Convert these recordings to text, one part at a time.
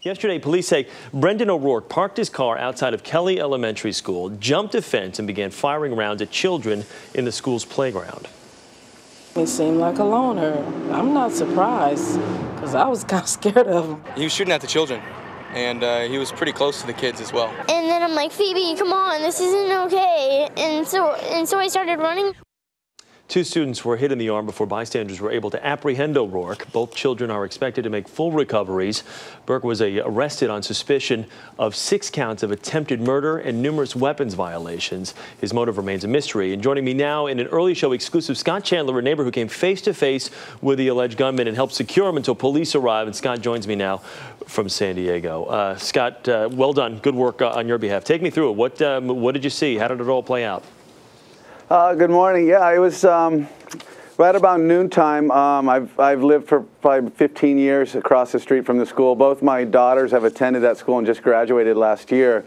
Yesterday, police say Brendan O'Rourke parked his car outside of Kelly Elementary School, jumped a fence, and began firing rounds at children in the school's playground. He seemed like a loner. I'm not surprised, because I was kind of scared of him. He was shooting at the children, and he was pretty close to the kids as well. And then I'm like, Phoebe, come on, this isn't okay. And so I started running. 2 students were hit in the arm before bystanders were able to apprehend O'Rourke. Both children are expected to make full recoveries. Burke was arrested on suspicion of 6 counts of attempted murder and numerous weapons violations. His motive remains a mystery. And joining me now in an early show exclusive, Scott Chandler, a neighbor who came face to face with the alleged gunman and helped secure him until police arrived. And Scott joins me now from San Diego. Scott, well done. Good work on your behalf. Take me through it. What did you see? How did it all play out? Good morning. Yeah, it was right about noontime. I've lived for probably 15 years across the street from the school. Both my daughters have attended that school and just graduated last year.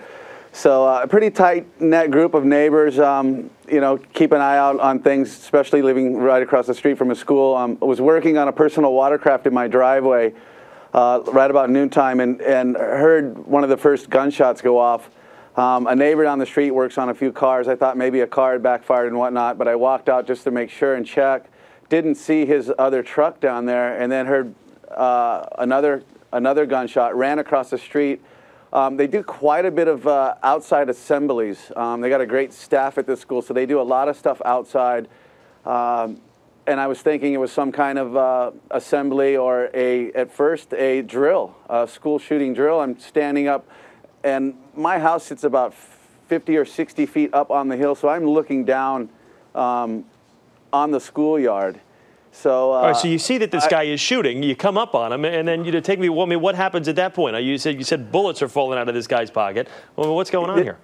So a pretty tight-knit group of neighbors, you know, keep an eye out on things, especially living right across the street from a school. I was working on a personal watercraft in my driveway right about noontime and heard one of the first gunshots go off. A neighbor down the street works on a few cars. I thought maybe a car had backfired and whatnot, but I walked out just to make sure and check. Didn't see his other truck down there, and then heard another gunshot. Ran across the street. They do quite a bit of outside assemblies. They got a great staff at this school, so they do a lot of stuff outside. And I was thinking it was some kind of assembly or at first a drill, a school shooting drill. I'm standing up. And my house sits about 50 or 60 feet up on the hill, so I'm looking down on the schoolyard. So, all right, so you see that this guy is shooting. You come up on him, and then you take me. Well, I mean, what happens at that point? You said bullets are falling out of this guy's pocket. Well, what's going on here?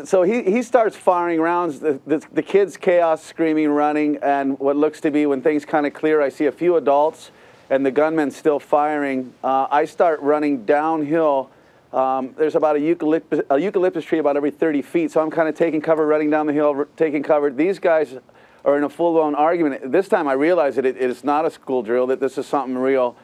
So he starts firing rounds. The kids chaos, screaming, running, and what looks to be when things kind of clear, I see a few adults, and the gunman still firing. I start running downhill. There's about a eucalyptus tree about every 30 feet, so I'm kind of taking cover, running down the hill, taking cover. These guys are in a full-blown argument. This time I realize that it is not a school drill, that this is something real.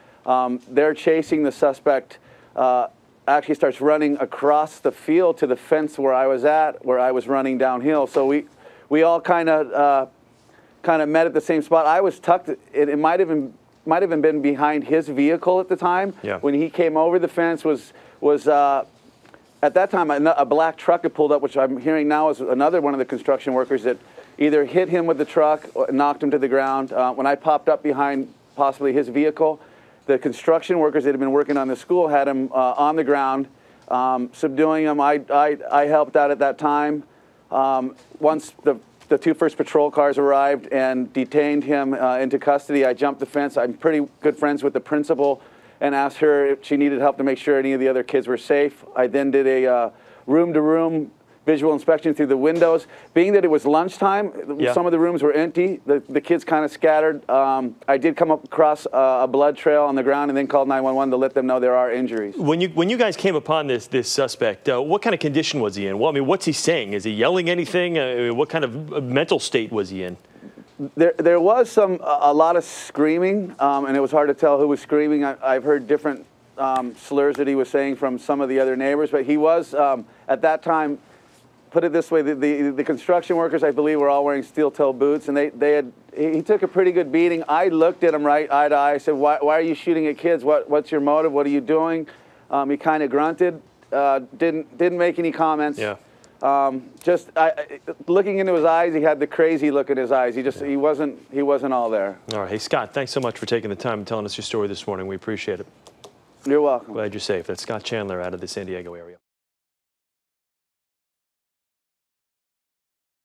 They're chasing the suspect, actually starts running across the field to the fence where I was at, where I was running downhill. So we all kind of met at the same spot. I was tucked, it might have been behind his vehicle at the time. Yeah. When he came over the fence was at that time a black truck had pulled up, which I'm hearing now is another one of the construction workers that either hit him with the truck or knocked him to the ground. When I popped up behind possibly his vehicle, the construction workers that had been working on the school had him on the ground, subduing him. I helped out at that time. Once the 2 first patrol cars arrived and detained him into custody, I jumped the fence. I'm pretty good friends with the principal and asked her if she needed help to make sure any of the other kids were safe. I then did a room-to-room visual inspection through the windows. Being that it was lunchtime, yeah, some of the rooms were empty. The kids kind of scattered. I did come up across a blood trail on the ground and then called 911 to let them know there are injuries. When you guys came upon this suspect, what kind of condition was he in? Well, I mean, what's he saying? Is he yelling anything? What kind of mental state was he in? There was a lot of screaming, and it was hard to tell who was screaming. I've heard different slurs that he was saying from some of the other neighbors, but he was, at that time, put it this way, the construction workers, I believe, were all wearing steel-toe boots, and he took a pretty good beating. I looked at him right eye to eye. I said, why are you shooting at kids? What's your motive? What are you doing? He kind of grunted, didn't make any comments. Yeah. Looking into his eyes, he had the crazy look in his eyes. He wasn't all there. All right. Hey, Scott, thanks so much for taking the time and telling us your story this morning. We appreciate it. You're welcome. Glad you're safe. That's Scott Chandler out of the San Diego area.